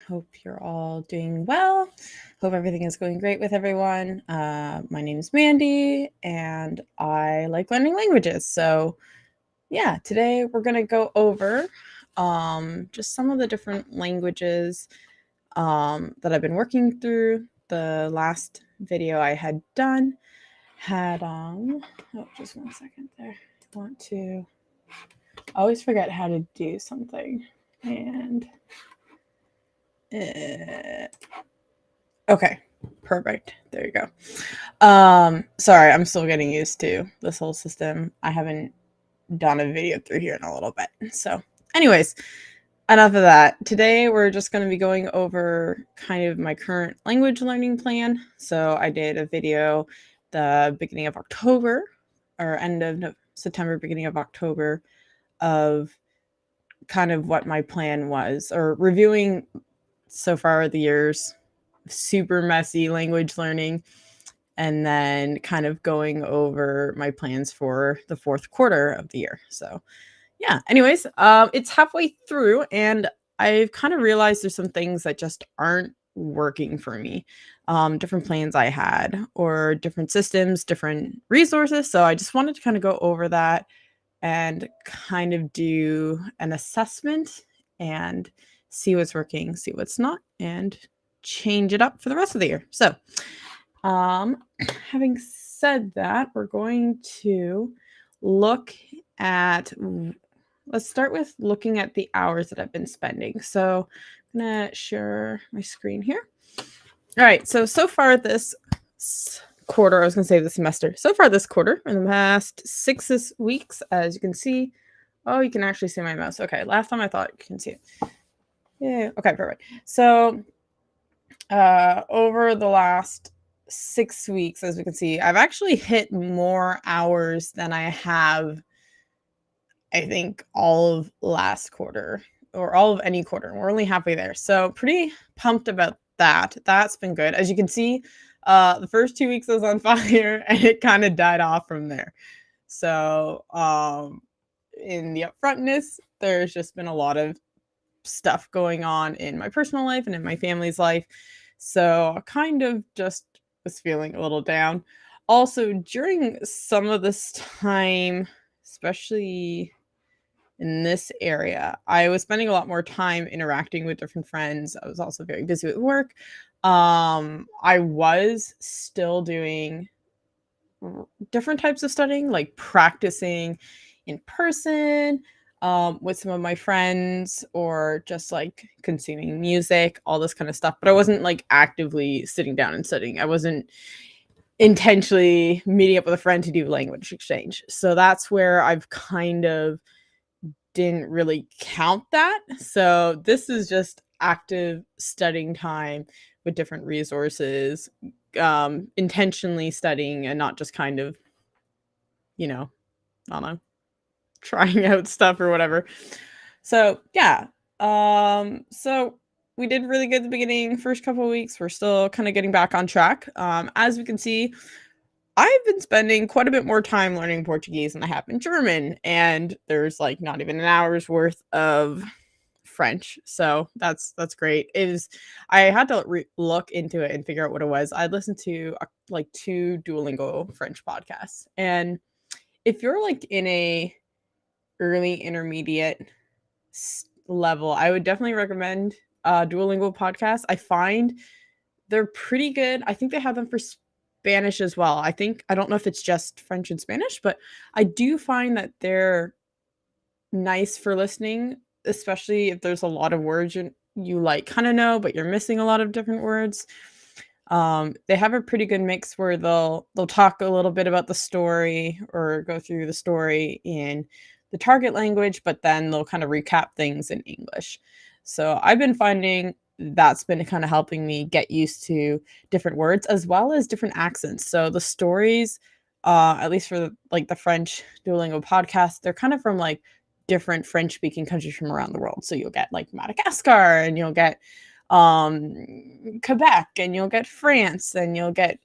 Hope you're all doing well. Hope everything is going great with everyone. My name is Mandy, and I like learning languages. So, yeah, today we're going to go over just some of the different languages that I've been working through. The last video I had done had, just 1 second there. I want to always forget how to do something. And okay, perfect. There you go. Sorry, I'm still getting used to this whole system. I haven't done a video through here in a little bit. So, anyways, enough of that. Today we're just going to be going over kind of my current language learning plan. So I did a video the beginning of October or end of September, beginning of October of kind of what my plan was, or reviewing so far the year's super messy language learning, and then kind of going over my plans for the fourth quarter of the year. So yeah, anyways, it's halfway through and I've kind of realized there's some things that just aren't working for me. Different plans I had, or different systems, different resources. So I just wanted to kind of go over that and kind of do an assessment and see what's working, see what's not, and change it up for the rest of the year. So, having said that, we're going to look at, let's start with looking at the hours that I've been spending. So I'm going to share my screen here. All right. So far this quarter, I was going to say the semester. So far this quarter, in the past 6 weeks, as you can see, oh, you can actually see my mouse. Okay. Last time I thought you can see it. Yeah. Okay. Perfect. So over the last 6 weeks, as we can see, I've actually hit more hours than I have, I think, all of last quarter or all of any quarter. We're only halfway there. So pretty pumped about that. That's been good. As you can see, the first 2 weeks I was on fire and it kind of died off from there. So in the upfrontness, there's just been a lot of stuff going on in my personal life and in my family's life. So I kind of just was feeling a little down. Also, during some of this time, especially in this area, I was spending a lot more time interacting with different friends. I was also very busy with work. I was still doing different types of studying, like practicing in person with some of my friends, or just like consuming music, all this kind of stuff. But I wasn't like actively sitting down and studying. I wasn't intentionally meeting up with a friend to do language exchange. So that's where I've kind of didn't really count that. So this is just active studying time with different resources, intentionally studying and not just kind of, I don't know, trying out stuff or whatever. So yeah. So we did really good at the beginning, first couple of weeks. We're still kind of getting back on track. As we can see, I've been spending quite a bit more time learning Portuguese than I have in German, and there's like not even an hour's worth of French. So that's great. I had to look into it and figure out what it was. I listened to like 2 Duolingo French podcasts, and if you're like in a early intermediate level, I would definitely recommend Duolingo podcasts. I find they're pretty good. I think they have them for Spanish as well. I don't know if it's just French and Spanish, but I do find that they're nice for listening, especially if there's a lot of words you like kind of know, but you're missing a lot of different words. They have a pretty good mix where they'll talk a little bit about the story or go through the story in the target language, but then they'll kind of recap things in English. So I've been finding that's been kind of helping me get used to different words as well as different accents. So the stories, at least for the French Duolingo podcast, they're kind of from like different French speaking countries from around the world. So you'll get like Madagascar, and you'll get Quebec, and you'll get France, and you'll get,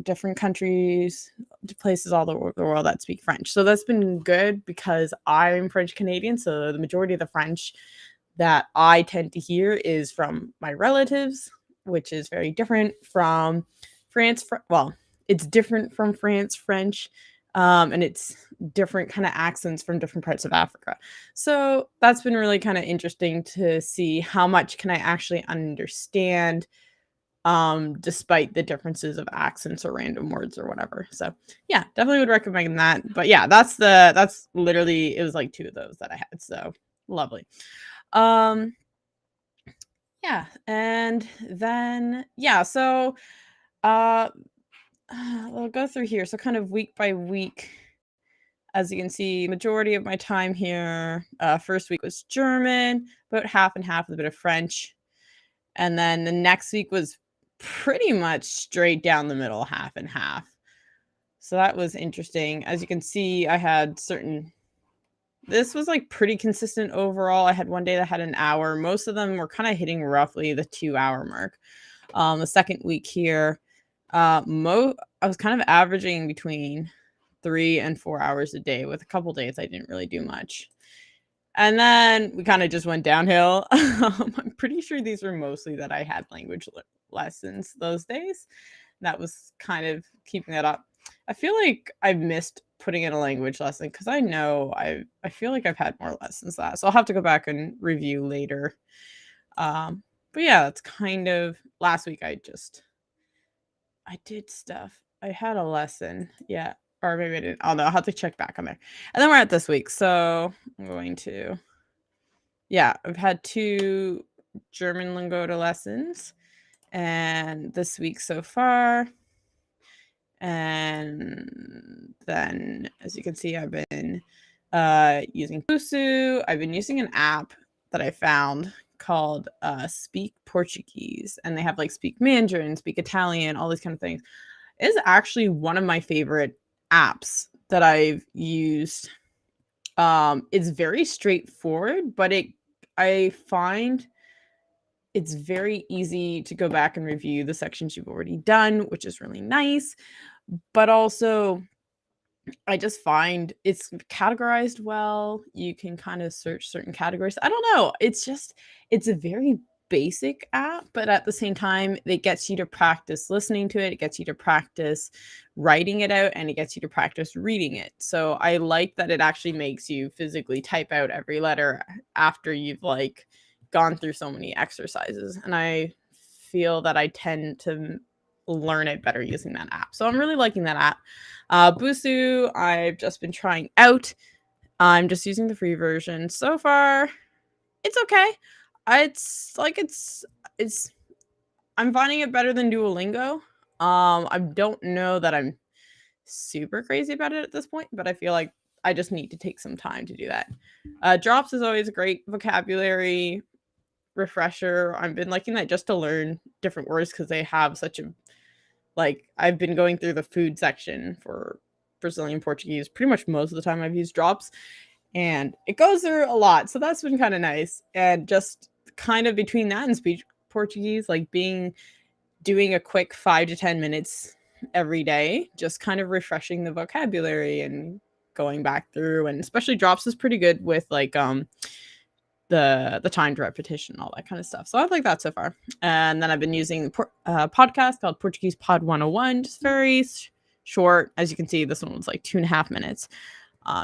different countries, places all the world that speak French. So that's been good because I'm French Canadian. So the majority of the French that I tend to hear is from my relatives, which is very different from well, it's different from France French, and it's different kind of accents from different parts of Africa. So that's been really kind of interesting to see how much can I actually understand, despite the differences of accents or random words or whatever. So yeah, definitely would recommend that. But yeah, that's literally, it was like two of those that I had. So lovely. Um yeah, and then yeah, so uh we'll go through here. So kind of week by week, as you can see, majority of my time here, first week was German, about half and half with a bit of French. And then the next week was pretty much straight down the middle, half and half. So that was interesting. As you can see, I had this was like pretty consistent overall. I had one day that had an hour. Most of them were kind of hitting roughly the 2 hour mark. The second week here, I was kind of averaging between 3 and 4 hours a day. With a couple days, I didn't really do much. And then we kind of just went downhill. I'm pretty sure these were mostly that I had language lessons those days. That was kind of keeping that up. I feel like I've missed putting in a language lesson because I feel like I've had more lessons than that. So I'll have to go back and review later. But yeah, that's kind of last week. I did stuff. I had a lesson. Yeah. Or maybe I didn't. Oh no, I'll have to check back on there. And then we're at this week. So I'm going to, yeah, I've had 2 German lingo lessons and this week so far. And then as you can see, I've been using Busu. I've been using an app that I found called Speak Portuguese, and they have like Speak Mandarin, Speak Italian, all these kind of things. It is actually one of my favorite apps that I've used. It's very straightforward, but I find it's very easy to go back and review the sections you've already done, which is really nice. But also, I just find it's categorized well. You can kind of search certain categories. I don't know. It's a very basic app, but at the same time, it gets you to practice listening to it. It gets you to practice writing it out, and it gets you to practice reading it. So I like that it actually makes you physically type out every letter after you've like gone through so many exercises. And I feel that I tend to learn it better using that app. So I'm really liking that app. Busu, I've just been trying out. I'm just using the free version. So far, it's okay. It's I'm finding it better than Duolingo. I don't know that I'm super crazy about it at this point, but I feel like I just need to take some time to do that. Drops is always a great vocabulary refresher. I've been liking that just to learn different words because they have such a like I've been going through the food section for Brazilian Portuguese pretty much most of the time I've used drops, and it goes through a lot. So that's been kind of nice. And just kind of between that and speech Portuguese, like doing a quick 5 to 10 minutes every day, just kind of refreshing the vocabulary and going back through. And especially drops is pretty good with like the timed repetition, all that kind of stuff. So I like that so far. And then I've been using a podcast called Portuguese Pod 101, just very short. As you can see, this one was like 2.5 minutes.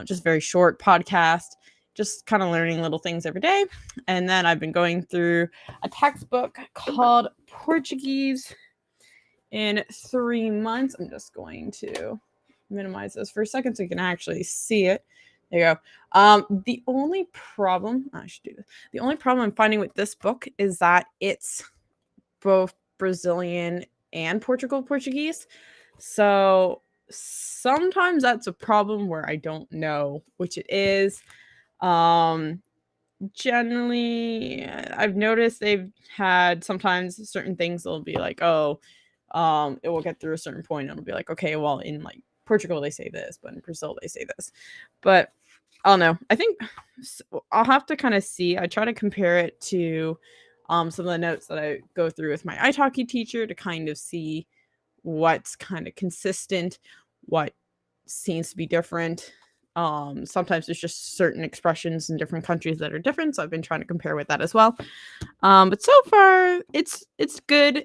Just very short podcast, just kind of learning little things every day. And then I've been going through a textbook called Portuguese in 3 months. I'm just going to minimize this for a second so you can actually see it. There you go. The only problem, I should do this. The only problem I'm finding with this book is that it's both Brazilian and Portuguese. So sometimes that's a problem where I don't know which it is. Generally, I've noticed they've had sometimes certain things will be like, oh, it will get through a certain point and it'll be like, okay, well, in like Portugal they say this, but in Brazil they say this. But I don't know. I think I'll have to kind of see. I try to compare it to some of the notes that I go through with my italki teacher to kind of see what's kind of consistent, what seems to be different. Sometimes there's just certain expressions in different countries that are different, so I've been trying to compare with that as well. But so far, it's good.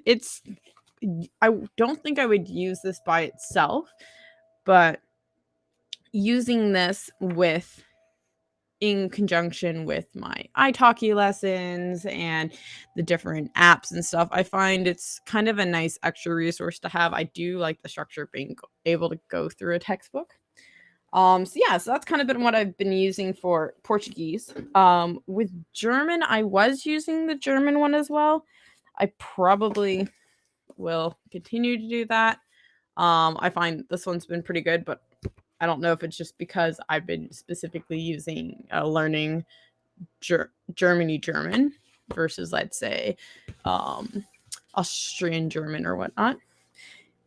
I don't think I would use this by itself, but using this with in conjunction with my italki lessons and the different apps and stuff, I find it's kind of a nice extra resource to have. I do like the structure of being able to go through a textbook. So that's kind of been what I've been using for Portuguese. With German, I was using the German one as well. I probably will continue to do that. I find this one's been pretty good, but I don't know if it's just because I've been specifically using learning Germany German versus, let's say, Austrian German or whatnot.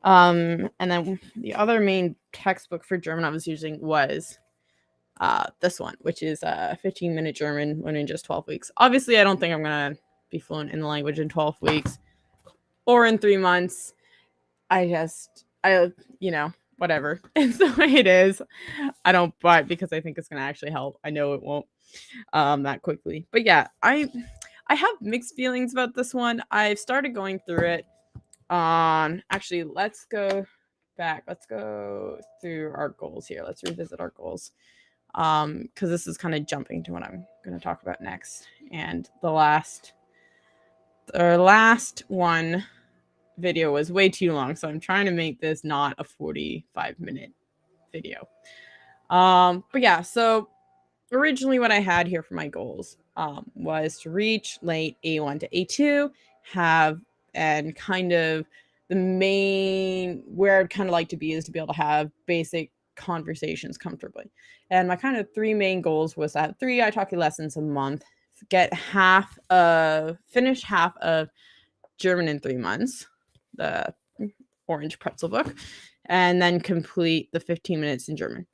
And then the other main textbook for German I was using was this one, which is 15-minute German learned in just 12 weeks. Obviously, I don't think I'm going to be fluent in the language in 12 weeks or in 3 months. Whatever. It's the way it is. I don't buy it because I think it's going to actually help. I know it won't that quickly. But yeah, I have mixed feelings about this one. I've started going through it. Actually, let's go back. Let's go through our goals here. Let's revisit our goals. Because this is kind of jumping to what I'm going to talk about next. And the last one video was way too long, so I'm trying to make this not a 45-minute video. But yeah, so originally what I had here for my goals was to reach late A1 to A2, and kind of the main where I'd kind of like to be is to be able to have basic conversations comfortably. And my kind of 3 main goals was to have 3 italki lessons a month, finish half of German in 3 months, the orange pretzel book, and then complete the 15 minutes in German.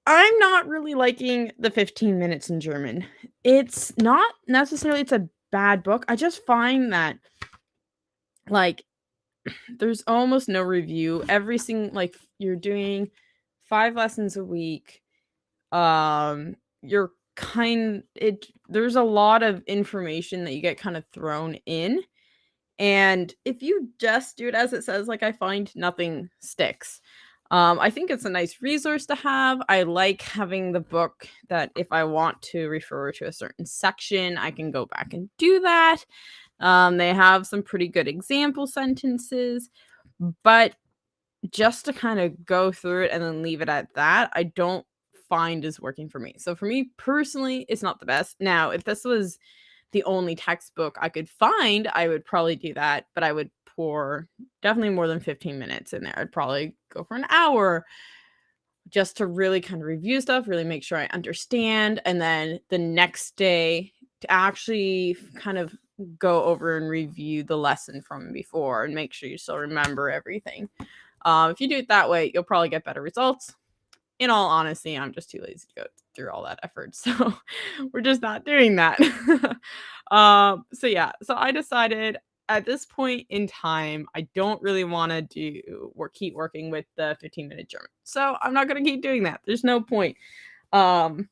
I'm not really liking the 15 minutes in German. It's not necessarily it's a bad book. I just find that like there's almost no review. Every single you're doing 5 lessons a week. There's a lot of information that you get kind of thrown in. And if you just do it as it says, I find nothing sticks. I think it's a nice resource to have. I like having the book that if I want to refer to a certain section, I can go back and do that. They have some pretty good example sentences, but just to kind of go through it and then leave it at that, I don't find is working for me. So for me personally, it's not the best. Now, if this was the only textbook I could find, I would probably do that, but I would pour definitely more than 15 minutes in there. I'd probably go for an hour just to really kind of review stuff, really make sure I understand, and then the next day to actually kind of go over and review the lesson from before and make sure you still remember everything. If you do it that way, you'll probably get better results. In all honesty, I'm just too lazy to go through all that effort, so we're just not doing that. So I decided at this point in time, I don't really want to keep working with the 15-minute German. So I'm not going to keep doing that. There's no point in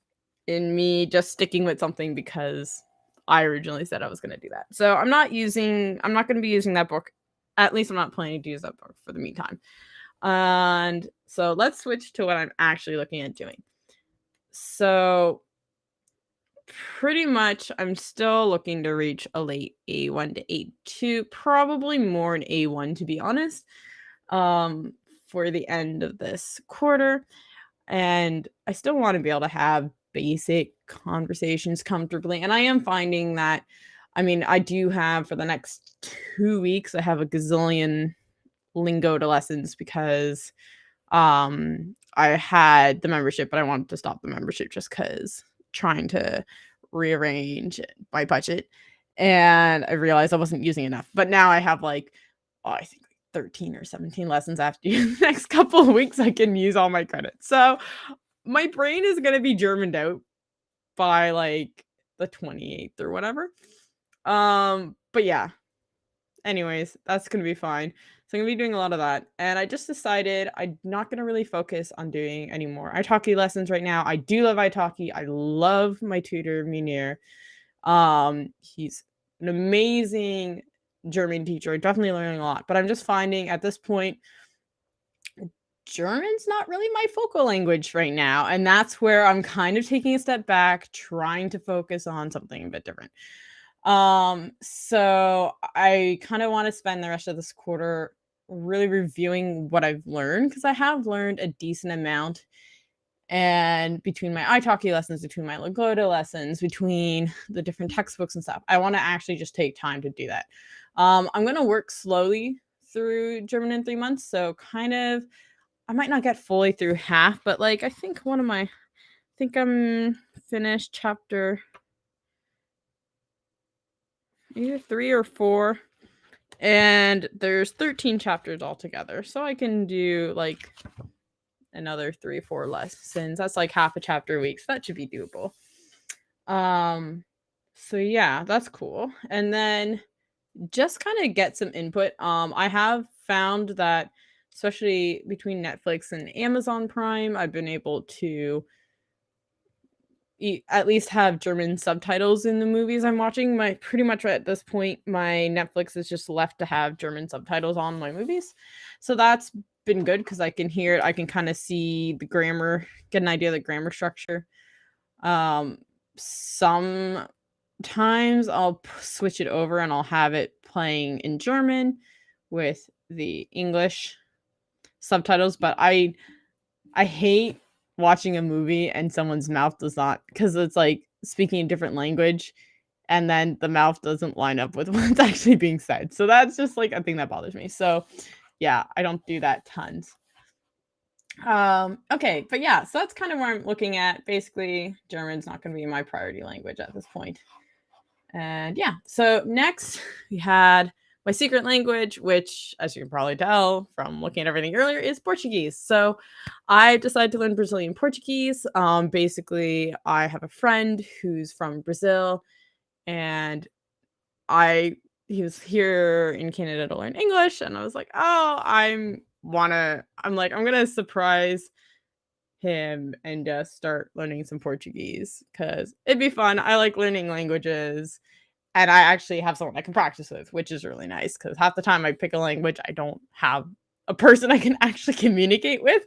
me just sticking with something because I originally said I was going to do that. So I'm not going to be using that book. At least I'm not planning to use that book for the meantime. And so let's switch to what I'm actually looking at doing. So pretty much I'm still looking to reach a late A1 to A2, probably more an A1 to be honest, for the end of this quarter. And I still want to be able to have basic conversations comfortably. And I am finding that, I do have for the next 2 weeks, I have a gazillion lingo to lessons because I had the membership, but I wanted to stop the membership just because trying to rearrange my budget, and I realized I wasn't using enough. But now I have I think 13 or 17 lessons after the next couple of weeks. I can use all my credits. So my brain is gonna be Germaned out by the 28th or whatever. But yeah. Anyways, that's gonna be fine. So I'm gonna be doing a lot of that. And I just decided I'm not gonna really focus on doing any more italki lessons right now. I do love italki. I love my tutor, Munir. He's an amazing German teacher. Definitely learning a lot. But I'm just finding at this point, German's not really my focal language right now. And that's where I'm kind of taking a step back, trying to focus on something a bit different. So I kind of want to spend the rest of this quarter really reviewing what I've learned because I have learned a decent amount. And between my italki lessons, between my Lagoda lessons, between the different textbooks and stuff, I want to actually just take time to do that. I'm going to work slowly through German in 3 months. So kind of, I might not get fully through half, but like, I think I'm finished chapter either 3 or 4, and there's 13 chapters altogether. So I can do like another 3 or 4 lessons. That's like half a chapter a week. So that should be doable. So yeah, that's cool. And then just kind of get some input. I have found that especially between Netflix and Amazon Prime, I've been able to at least have German subtitles in the movies I'm watching. My pretty much at this point, my Netflix is just left to have German subtitles on my movies. So that's been good because I can hear it. I can kind of see the grammar, get an idea of the grammar structure. Sometimes I'll switch it over and I'll have it playing in German with the English subtitles, but I hate watching a movie and someone's mouth does not, because it's like speaking a different language and then the mouth doesn't line up with what's actually being said. So that's just like a thing that bothers me. So yeah, I don't do that tons. Okay, but yeah, so that's kind of where I'm looking at. Basically, German's not going to be my priority language at this point. And yeah, so next we had my secret language, which, as you can probably tell from looking at everything earlier, is Portuguese. So I decided to learn Brazilian Portuguese. Basically, I have a friend who's from Brazil, and he was here in Canada to learn English, and I was like, oh, I'm gonna surprise him and just start learning some Portuguese because it'd be fun. I like learning languages. And I actually have someone I can practice with, which is really nice because half the time I pick a language, I don't have a person I can actually communicate with,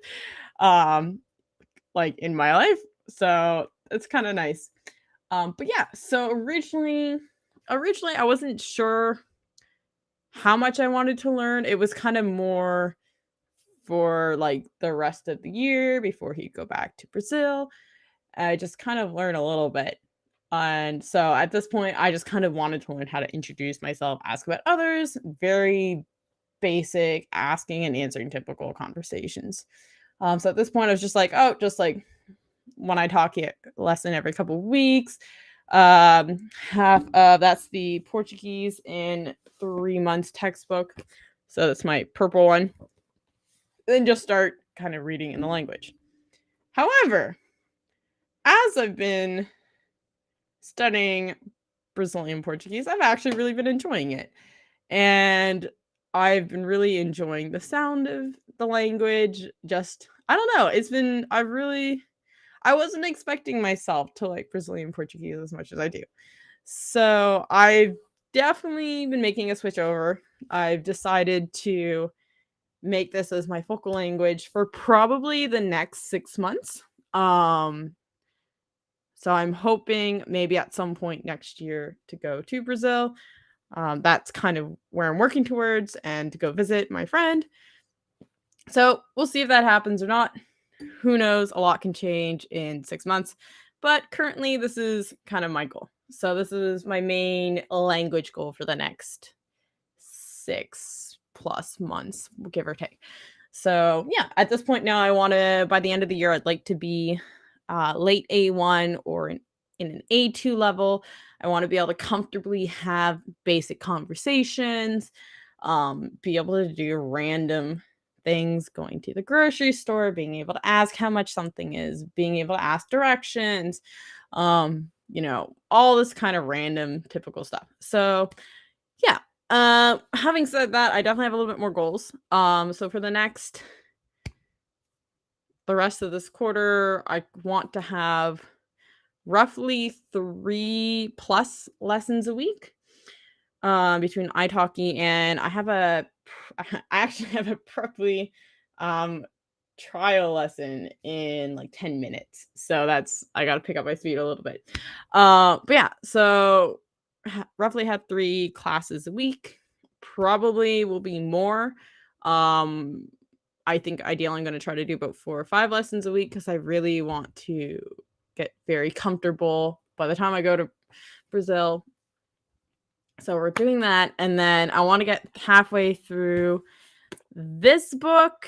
like in my life. So it's kind of nice. But yeah, so originally I wasn't sure how much I wanted to learn. It was kind of more for like the rest of the year before he'd go back to Brazil. I just kind of learn a little bit. And so at this point, I just kind of wanted to learn how to introduce myself, ask about others, very basic asking and answering typical conversations. So at this point, I was just like, oh, just like when I talk it lesson every couple of weeks. Half that's the Portuguese in 3 months textbook. So that's my purple one. Then just start kind of reading in the language. However, as I've been studying Brazilian Portuguese, I've actually really been enjoying it. And I've been really enjoying the sound of the language. Just, I don't know. I wasn't expecting myself to like Brazilian Portuguese as much as I do. So I've definitely been making a switch over. I've decided to make this as my focal language for probably the next 6 months. So I'm hoping maybe at some point next year to go to Brazil. That's kind of where I'm working towards, and to go visit my friend. So we'll see if that happens or not. Who knows? A lot can change in 6 months. But currently, this is kind of my goal. So this is my main language goal for the next 6+ months, give or take. So yeah, at this point now, I want to, by the end of the year, I'd like to be late A1 or in an A2 level. I want to be able to comfortably have basic conversations, be able to do random things, going to the grocery store, being able to ask how much something is, being able to ask directions, all this kind of random typical stuff. So yeah, Having said that, I definitely have a little bit more goals. So for the rest of this quarter, I want to have roughly 3 plus lessons a week, between italki and I actually have a probably, um, trial lesson in, like, 10 minutes. So that's I gotta pick up my speed a little bit. But yeah, so roughly have 3 classes a week. Probably will be more. Um, I think ideally I'm gonna try to do about 4 or 5 lessons a week because I really want to get very comfortable by the time I go to Brazil. So we're doing that, and then I wanna get halfway through this book,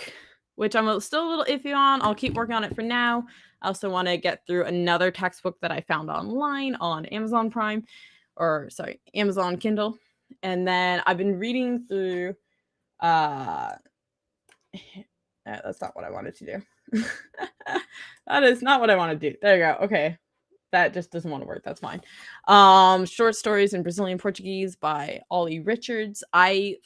which still a little iffy on. I'll keep working on it for now. I also wanna get through another textbook that I found online on Amazon Prime, or sorry, Amazon Kindle. And then I've been reading through, uh that's not what I wanted to do. That is not what I wanna do. There you go, okay. That just doesn't wanna work, that's fine. Short Stories in Brazilian Portuguese by Ollie Richards. I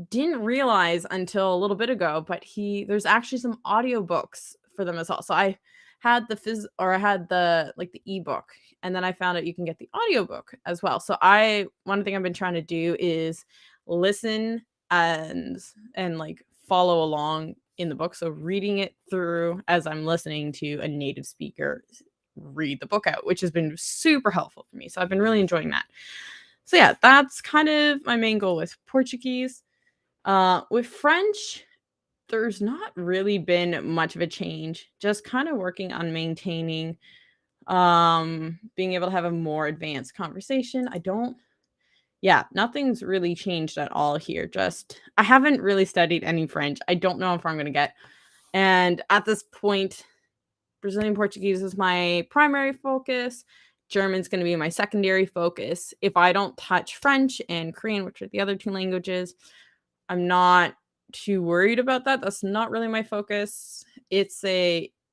didn't realize until a little bit ago, but there's actually some audiobooks for them as well. So I had I had like the ebook, and then I found out you can get the audiobook as well. So one thing I've been trying to do is listen and like follow along in the book. So reading it through as I'm listening to a native speaker read the book out, which has been super helpful for me. So I've been really enjoying that. So yeah, that's kind of my main goal with Portuguese. With French, there's not really been much of a change. Just kind of working on maintaining, being able to have a more advanced conversation. Yeah, nothing's really changed at all here. Just I haven't really studied any French. I don't know if I'm gonna get. And at this point, Brazilian Portuguese is my primary focus. German's going to be my secondary focus. If I don't touch French and Korean, which are the other 2 languages, I'm not too worried about that. That's not really my focus.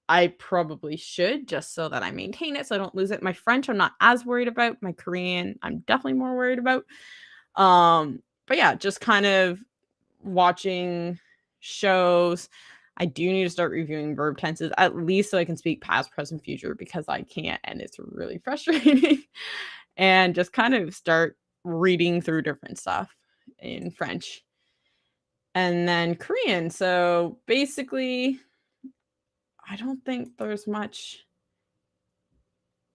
I probably should, just so that I maintain it so I don't lose it. My French, I'm not as worried about. My Korean, I'm definitely more worried about. But yeah, just kind of watching shows. I do need to start reviewing verb tenses, at least so I can speak past, present, future, because I can't, and it's really frustrating. And just kind of start reading through different stuff in French. And then Korean. So basically, I don't think there's much.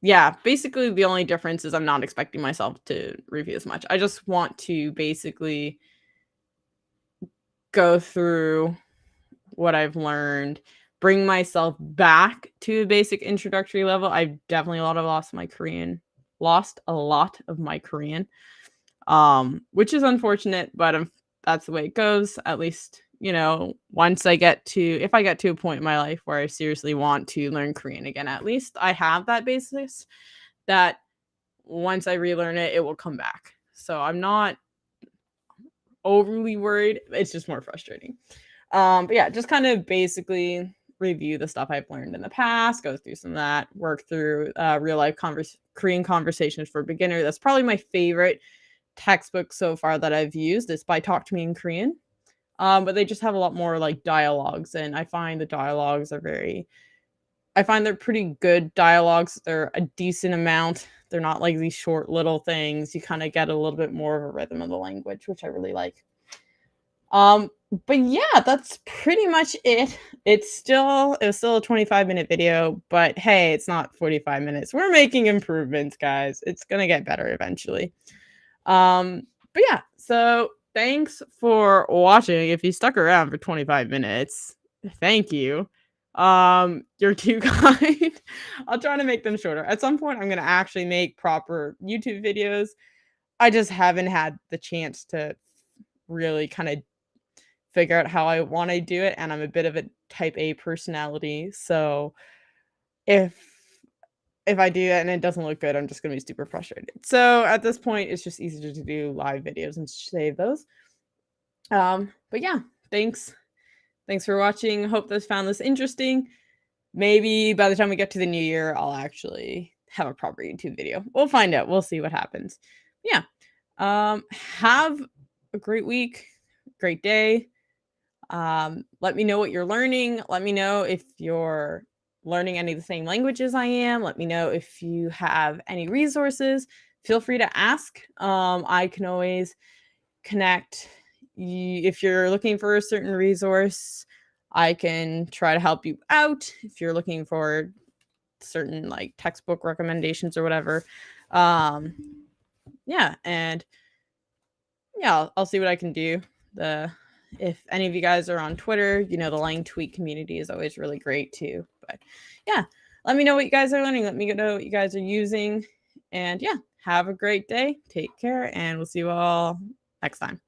Yeah, basically the only difference is I'm not expecting myself to review as much. I just want to basically go through what I've learned, bring myself back to a basic introductory level. I've definitely lost a lot of my Korean, which is unfortunate, but that's the way it goes. At least, if I get to a point in my life where I seriously want to learn Korean again, at least I have that basis that once I relearn it, it will come back. So I'm not overly worried. It's just more frustrating. But yeah, just kind of basically review the stuff I've learned in the past, go through some of that, work through real life Korean conversations for beginner. That's probably my favorite textbook so far that I've used. It's by Talk to Me in Korean. But they just have a lot more like dialogues, and I find the dialogues I find they're pretty good dialogues. They're a decent amount. They're not like these short little things. You kind of get a little bit more of a rhythm of the language, which I really like. But yeah, that's pretty much it. It was still a 25-minute video, but hey, it's not 45 minutes. We're making improvements, guys. It's gonna get better eventually. But yeah, so thanks for watching. If you stuck around for 25 minutes, thank you. You're too kind. I'll try to make them shorter. At some point, I'm gonna actually make proper YouTube videos. I just haven't had the chance to really kind of figure out how I want to do it, and I'm a bit of a type A personality, so if I do that and it doesn't look good, I'm just gonna be super frustrated. So at this point, it's just easier to do live videos and save those. But yeah, thanks for watching. Hope this found this interesting. Maybe by the time we get to the new year, I'll actually have a proper YouTube video. We'll find out. We'll see what happens. Yeah. Have a great week, great day. Let me know what you're learning. Let me know if you're learning any of the same languages I am. Let me know if you have any resources. Feel free to ask. I can always connect. If you're looking for a certain resource, I can try to help you out. If you're looking for certain like textbook recommendations or whatever. Um, yeah, and yeah, I'll see what I can do. If any of you guys are on Twitter, the Lang Tweet community is always really great too. But yeah, let me know what you guys are learning. Let me know what you guys are using. And yeah, have a great day. Take care, and we'll see you all next time.